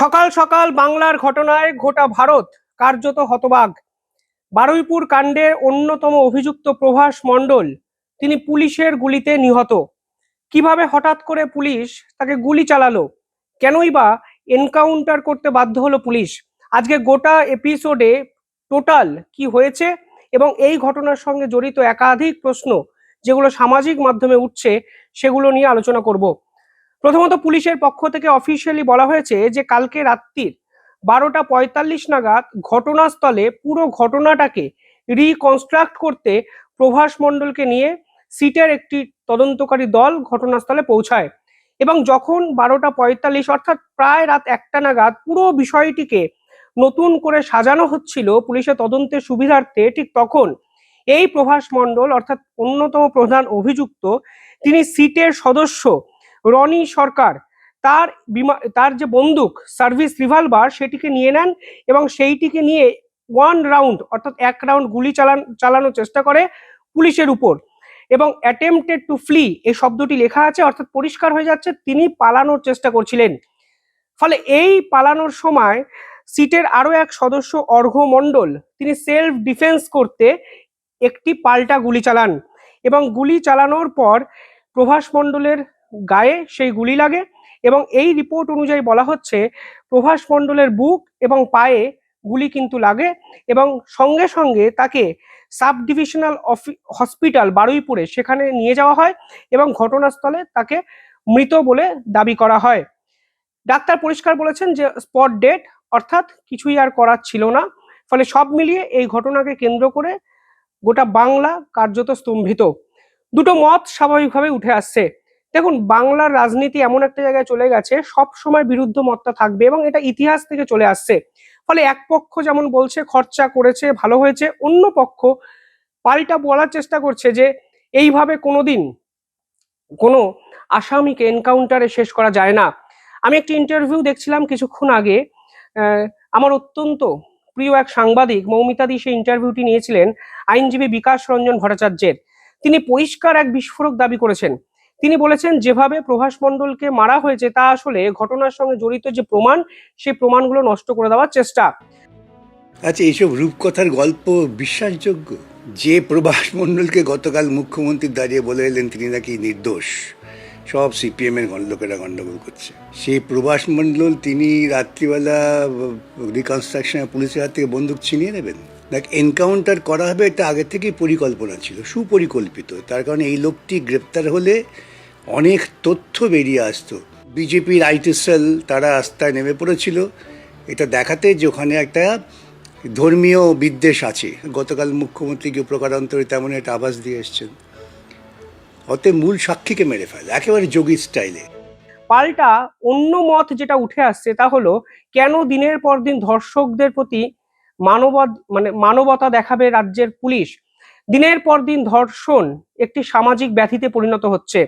সকাল সকাল বাংলার ঘটনায় গোটা ভারত কার্যত হতবাক। বারুইপুর কাণ্ডের অন্যতম অভিযুক্ত প্রভাস মণ্ডল তিনি পুলিশের গুলিতে নিহত। কিভাবে হঠাৎ করে পুলিশ তাকে গুলি চালালো, কেনই বা এনকাউন্টার করতে বাধ্য হলো পুলিশ, আজকে গোটা এপিসোডে টোটাল কি হয়েছে এবং এই ঘটনার সঙ্গে জড়িত একাধিক প্রশ্ন যেগুলো সামাজিক মাধ্যমে উঠছে সেগুলো নিয়ে আলোচনা করব। প্রথমত, পুলিশের পক্ষ থেকে অফিসিয়ালি বলা হয়েছে যে কালকে রাত্রির 12:45 নাগাদ ঘটনাস্থলে পুরো ঘটনাটাকে রিকনস্ট্রাক্ট করতে প্রভাস মণ্ডলকে নিয়ে সিটের একটি তদন্তকারী দল ঘটনাস্থলে পৌঁছায় এবং যখন 12:45 অর্থাৎ প্রায় রাত 1টা নাগাদ পুরো বিষয়টিকে নতুন করে সাজানো হচ্ছিল পুলিশের তদন্তের সুবিধার্থে, ঠিক তখন এই প্রভাস মণ্ডল অর্থাৎ অন্যতম প্রধান অভিযুক্ত তিনি সিটের সদস্য রনি সরকার তার যে বন্দুক সার্ভিস রিভলভার সেটিকে নিয়ে নেন এবং সেইটিকে নিয়ে 1 রাউন্ড অর্থাৎ 1 রাউন্ড গুলি চালানোর চেষ্টা করে পুলিশের উপর এবং অ্যাটেম্পটেড টু ফ্লি এই শব্দটি লেখা আছে, অর্থাৎ পরিষ্কার হয়ে যাচ্ছে তিনি পালানোর চেষ্টা করছিলেন। ফলে এই পালানোর সময় সিটের আরো এক সদস্য অর্ঘ্য মণ্ডল তিনি সেলফ ডিফেন্স করতে একটি পাল্টা গুলি চালান এবং গুলি চালানোর পর প্রভাস মণ্ডলের গায়ে সেই গুলি লাগে এবং এই রিপোর্ট অনুযায়ী বলা হচ্ছে প্রভাস মণ্ডলের বুক এবং পায়ে গুলি কিন্তু লাগে এবং সঙ্গে সঙ্গে তাকে সাব ডিভিশনাল হসপিটাল বারুইপুরে সেখানে নিয়ে যাওয়া হয় এবং ঘটনাস্থলে তাকে মৃত বলে দাবি করা হয়। ডাক্তার পরিষ্কার বলেছেন যে স্পট ডেড, অর্থাৎ কিছুই আর করার ছিল না। ফলে সব মিলিয়ে এই ঘটনাকে কেন্দ্র করে গোটা বাংলা কার্যত স্তম্ভিত। দুটো মত স্বাভাবিকভাবে উঠে আসছে। দেখুন, বাংলার রাজনীতি এমন একটা জায়গায় চলে গেছে, সব সময় বিরুদ্ধ মতটা থাকবে এবং এটা ইতিহাস থেকে চলে আসছে। ফলে এক পক্ষ যেমন বলছে খরচা করেছে ভালো হয়েছে, অন্য পক্ষ পাল্টা বলার চেষ্টা করছে যে এইভাবে কোনোদিন কোনো আসামিকে এনকাউন্টারে শেষ করা যায় না। আমি একটি ইন্টারভিউ দেখছিলাম কিছুক্ষণ আগে, আমার অত্যন্ত প্রিয় এক সাংবাদিক মৌমিতাদি সেই ইন্টারভিউটি নিয়েছিলেন আইনজীবী বিকাশ রঞ্জন ভট্টাচার্যের। তিনি পরিষ্কার এক বিস্ফোরক দাবি করেছেন। তিনি বলেছেন যেভাবে প্রভাস মণ্ডলকে মারা হয়েছে তা আসলে ঘটনার সঙ্গে জড়িত যে প্রমাণ সেই প্রমাণগুলো নষ্ট করে দেওয়ার চেষ্টা। আচ্ছা, এইসব রূপকথার গল্প বিশ্বাসযোগ্য? যে প্রভাস মণ্ডলকে গতকাল মুখ্যমন্ত্রী দাঁড়িয়ে বলে এলেন তিনি নাকি নির্দোষ, সব সিপিএম এর লোকেরা গন্ডগোল করছে, সেই প্রভাস মণ্ডল তিনি রাত্রিবেলা রিকনস্ট্রাকশনে পুলিশের হাত থেকে বন্দুক ছিনিয়ে নেবেন? দেখ, এনকাউন্টার করা হবে এটা আগে থেকেই পরিকল্পনা ছিল, সুপরিকল্পিত। তার কারণে এই লোকটি গ্রেপ্তার হলে অনেক তথ্য বেরিয়ে আসতো। বিজেপির আইটি সেল তারা রাস্তায় নেমে পড়েছিল এটা দেখাতে যে ওখানে একটা ধর্মীয় বিদ্বেষ আছে। গতকাল মুখ্যমন্ত্রীকে প্রকারান্তরে তেমন একটা আভাস দিয়ে এসছেন। অতএব মূল সাক্ষীকে মেরে ফেলে একেবারে যোগী স্টাইলে। পাল্টা অন্য মত যেটা উঠে আসছে তা হলো কেন দিনের পর দিন ধর্ষকদের প্রতি মানবতা দেখাবে রাজ্যের পুলিশ? দিনের পর দিন ধর্ষণ একটি সামাজিক ব্যাধিতে পরিণত হচ্ছে।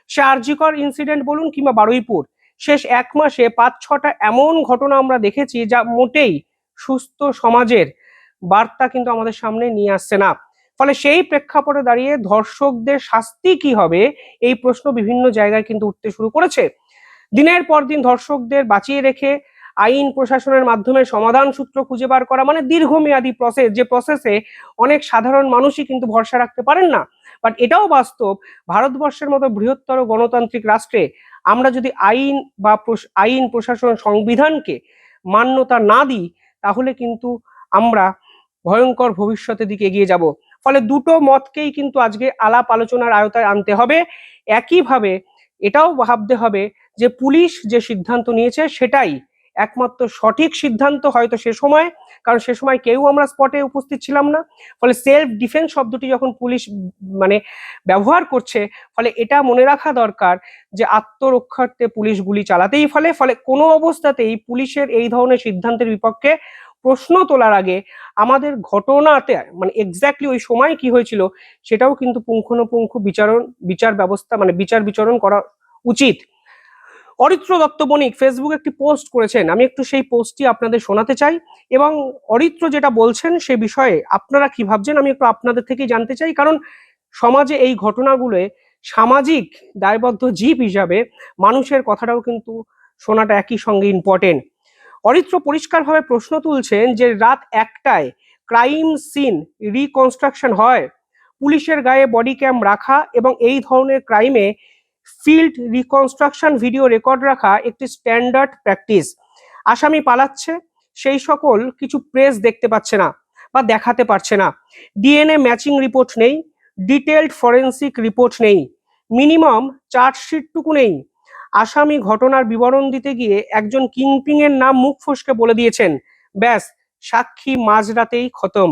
সে আরজিকর ইনসিডেন্ট বলুন কিংবা বারুইপুর, শেষ 1 মাসে 5-6টা এমন ঘটনা আমরা দেখেছি যা মোটেই সুস্থ সমাজের বার্তা কিন্তু আমাদের সামনে নিয়ে আসছে না। ফলে সেই প্রেক্ষাপটে দাঁড়িয়ে ধর্ষকদের শাস্তি কি হবে এই প্রশ্ন বিভিন্ন জায়গায় কিন্তু উঠতে শুরু করেছে। দিনের পর দিন ধর্ষকদের বাঁচিয়ে রেখে আইন প্রশাসনের মাধ্যমে সমাধান সূত্র খুঁজে বার করা মানে দীর্ঘমেয়াদী প্রসেস, যে প্রসেসে অনেক সাধারণ মানুষই কিন্তু ভরসা রাখতে পারেন না। বাট এটাও বাস্তব, ভারতবর্ষের মতো বৃহত্তর গণতান্ত্রিক রাষ্ট্রে আমরা যদি আইন প্রশাসন সংবিধানকে মান্যতা না দিই তাহলে কিন্তু আমরা ভয়ঙ্কর ভবিষ্যতের দিকে এগিয়ে যাব। ফলে দুটো মতকেই কিন্তু আজকে আলাপ আলোচনার আয়তায় আনতে হবে। একইভাবে এটাও ভাবতে হবে যে পুলিশ যে সিদ্ধান্ত নিয়েছে সেটাই একমাত্র সঠিক সিদ্ধান্ত হয়তো সে সময়, কারণ সে সময় কেউ আমরা স্পটে উপস্থিত ছিলাম না। ফলে সেলফ ডিফেন্স শব্দটি যখন পুলিশ ব্যবহার করছে, ফলে এটা মনে রাখা দরকার যে আত্মরক্ষার্থে পুলিশ গুলি চালাতেই ফলে কোনো অবস্থাতেই পুলিশের এই ধরনের সিদ্ধান্তের বিপক্ষে প্রশ্ন তোলার আগে আমাদের ঘটনাতে এক্স্যাক্টলি ওই সময় কি হয়েছিল সেটাও কিন্তু পুঙ্খানুপুঙ্খ বিচার বিচরণ করা উচিত। অরিত্র দত্ত বণিক ফেসবুকে একটি পোস্ট করেছেন, আমি একটু সেই পোস্টটি আপনাদের শোনাতে চাই এবং অরিত্র যেটা বলছেন সে বিষয়ে আপনারা কি ভাবছেন আমি একটু আপনাদের থেকেই জানতে চাই, কারণ সমাজে এই ঘটনাগুলোয় সামাজিক দায়বদ্ধ জীব হিসাবে মানুষের কথাটাও কিন্তু শোনাটা একই সঙ্গে ইম্পর্টেন্ট। অরিত্র পরিষ্কারভাবে প্রশ্ন তুলছেন যে রাত 1টায় ক্রাইম সিন রিকনস্ট্রাকশন হয়, পুলিশের গায়ে বডি ক্যাম রাখা এবং এই ধরনের ক্রাইমে ফিল্ড রিকনস্ট্রাকশন ভিডিও রেকর্ড রাখা একটি স্ট্যান্ডার্ড প্র্যাকটিস। আসামি পালাচ্ছে, সেই সকল কিছু প্রেস দেখতে পাচ্ছে না বা দেখাতে পারছে না। ডিএনএ ম্যাচিং রিপোর্ট নেই, ডিটেলড ফরেন্সিক রিপোর্ট নেই, মিনিমাম চার্জশিটটুকু নেই। আসামি ঘটনার বিবরণ দিতে গিয়ে একজন কিংপিং এর নাম মুখ ফসকে বলে দিয়েছেন, ব্যাস সাক্ষী মাঝরাতেই খতম।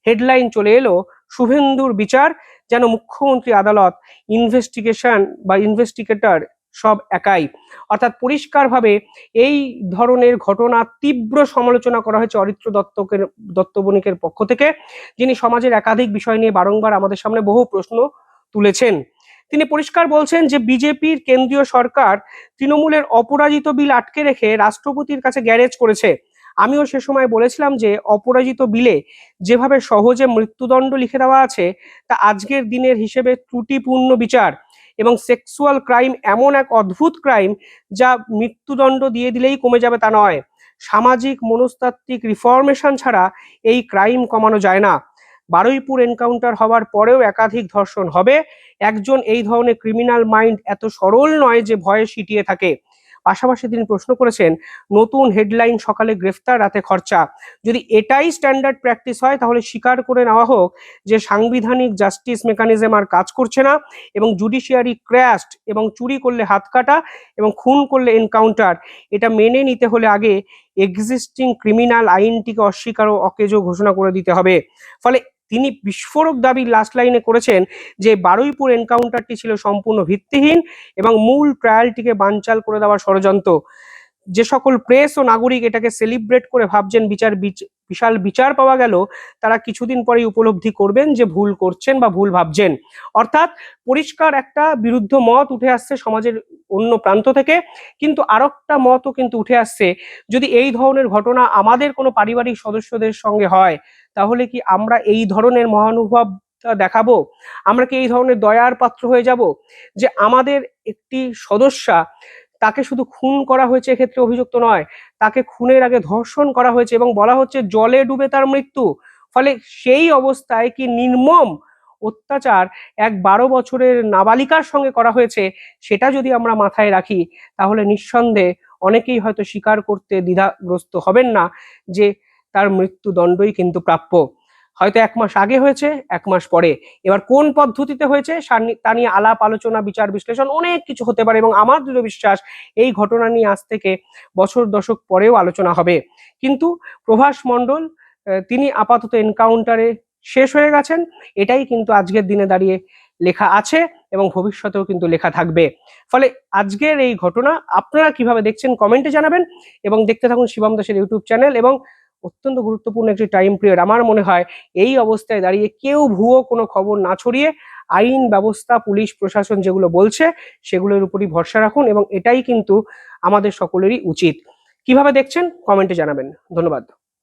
হেডলাইন চলে এলো, শুভেন্দুর বিচার যেন মুখ্যমন্ত্রী, আদালত, ইনভেস্টিগেশন বা ইনভেস্টিগেটর সব একাই। অর্থাৎ পরিষ্কারভাবে এই ধরনের ঘটনা তীব্র সমালোচনা করা হয়েছে অরিত্র দত্ত বণিকের পক্ষ থেকে, যিনি সমাজের একাধিক বিষয় নিয়ে বারংবার আমাদের সামনে বহু প্রশ্ন তুলেছেন। তিনি পরিষ্কার বলছেন যে বিজেপির কেন্দ্রীয় সরকার তৃণমূলের অপরাজিত বিল আটকে রেখে রাষ্ট্রপতির কাছে গ্যারেজ করেছে। আমিও সে সময় বলেছিলাম যে অপরাজিত বিলে যেভাবে সহজে মৃত্যুদণ্ড লিখে দেওয়া আছে তা আজকের দিনের হিসেবে ত্রুটিপূর্ণ বিচার, এবং সেক্সুয়াল ক্রাইম এমন এক অদ্ভুত ক্রাইম যা মৃত্যুদণ্ড দিয়ে দিলেই কমে যাবে তা নয়। সামাজিক মনস্তাত্ত্বিক রিফর্মেশন ছাড়া এই ক্রাইম কমানো যায় না। বারুইপুর এনকাউন্টার হওয়ার পরেও একাধিক ধর্ষণ হবে। একজন এই ধরনের ক্রিমিনাল মাইন্ড এত সরল নয় যে ভয়ে সিটিয়ে থাকে। পাশাপাশি তিনি প্রশ্ন করেছেন, নতুন হেডলাইন সকালে গ্রেফতার, রাতে খরচা। যদি এটাই স্ট্যান্ডার্ড প্র্যাকটিস হয় তাহলে স্বীকার করে নেওয়া হোক যে সাংবিধানিক জাস্টিস মেকানিজম আর কাজ করছে না এবং জুডিশিয়ারি ক্র্যাশড, এবং চুরি করলে হাত কাটা এবং খুন করলে এনকাউন্টার, এটা মেনে নিতে হলে আগে এক্সিস্টিং ক্রিমিনাল আইনটিকে অস্বীকার ও অকেজো ঘোষণা করে দিতে হবে। ফলে তিনি বিস্ফোরক দাবি লাস্ট লাইনে করেছেন যে বারুইপুর এনকাউন্টারটি ছিল সম্পূর্ণ ভিত্তিহীন এবং মূল ট্রায়ালটিকে বানচাল করে দেওয়ার ষড়যন্ত্র। যে সকল প্রেস ও নাগরিক এটাকে সেলিব্রেট করে ভাবছেন বিশাল বিচার পাওয়া গেল, তারা কিছুদিন পরেই উপলব্ধি করবেন যে ভুল করছেন বা ভুল ভাবছেন। অর্থাৎ পরিষ্কার একটা বিরুদ্ধ মত উঠে আসছে সমাজের অন্য প্রান্ত থেকে, কিন্তু আরেকটা মতও কিন্তু উঠে আসছে, যদি এই ধরনের ঘটনা আমাদের কোনো পারিবারিক সদস্যদের সঙ্গে হয় তাহলে কি আমরা এই ধরনের মহানুভব দেখাবো? আমরা কি এই ধরনের দয়ার পাত্র হয়ে যাব যে আমাদের একটি সদস্যা, তাকে শুধু খুন করা হয়েছে এক্ষেত্রে অভিযুক্ত নয়, তাকে খুনের আগে ধর্ষণ করা হয়েছে এবং বলা হচ্ছে জলে ডুবে তার মৃত্যু। ফলে সেই অবস্থায় কি নির্মম অত্যাচার এক 12 বছরের নাবালিকার সঙ্গে করা হয়েছে, সেটা যদি আমরা মাথায় রাখি তাহলে নিঃসন্দেহে অনেকেই হয়তো স্বীকার করতে দ্বিধাগ্রস্ত হবেন না যে তার মৃত্যুদণ্ডই কিন্তু প্রাপ্য। হয়তো 1 মাস আগে হয়েছে, 1 মাস পরে, এবার কোন পদ্ধতিতে হয়েছে তা নিয়ে আলাপ আলোচনা, বিচার বিশ্লেষণ অনেক কিছু হতে পারে, এবং আমার দৃঢ় বিশ্বাস এই ঘটনা নিয়ে আজ থেকে বছর দশক পরেও আলোচনা হবে। কিন্তু প্রভাস মণ্ডল তিনি আপাতত এনকাউন্টারে শেষ হয়ে গেছেন, এটাই কিন্তু আজকের দিনে দাঁড়িয়ে লেখা আছে এবং ভবিষ্যতেও কিন্তু লেখা থাকবে। ফলে আজকের এই ঘটনা আপনারা কিভাবে দেখছেন কমেন্টে জানাবেন, এবং দেখতে থাকুন শিবম দাসের ইউটিউব চ্যানেল। এবং অত্যন্ত গুরুত্বপূর্ণ একটি টাইম পিরিয়ড, আমার মনে হয় এই অবস্থায় দাঁড়িয়ে কেউ ভুয়ো কোনো খবর না ছড়িয়ে আইন ব্যবস্থা, পুলিশ প্রশাসন যেগুলো বলছে সেগুলোর উপরই ভরসা রাখুন, এবং এটাই কিন্তু আমাদের সকলেরই উচিত। কিভাবে দেখছেন কমেন্টে জানাবেন। ধন্যবাদ।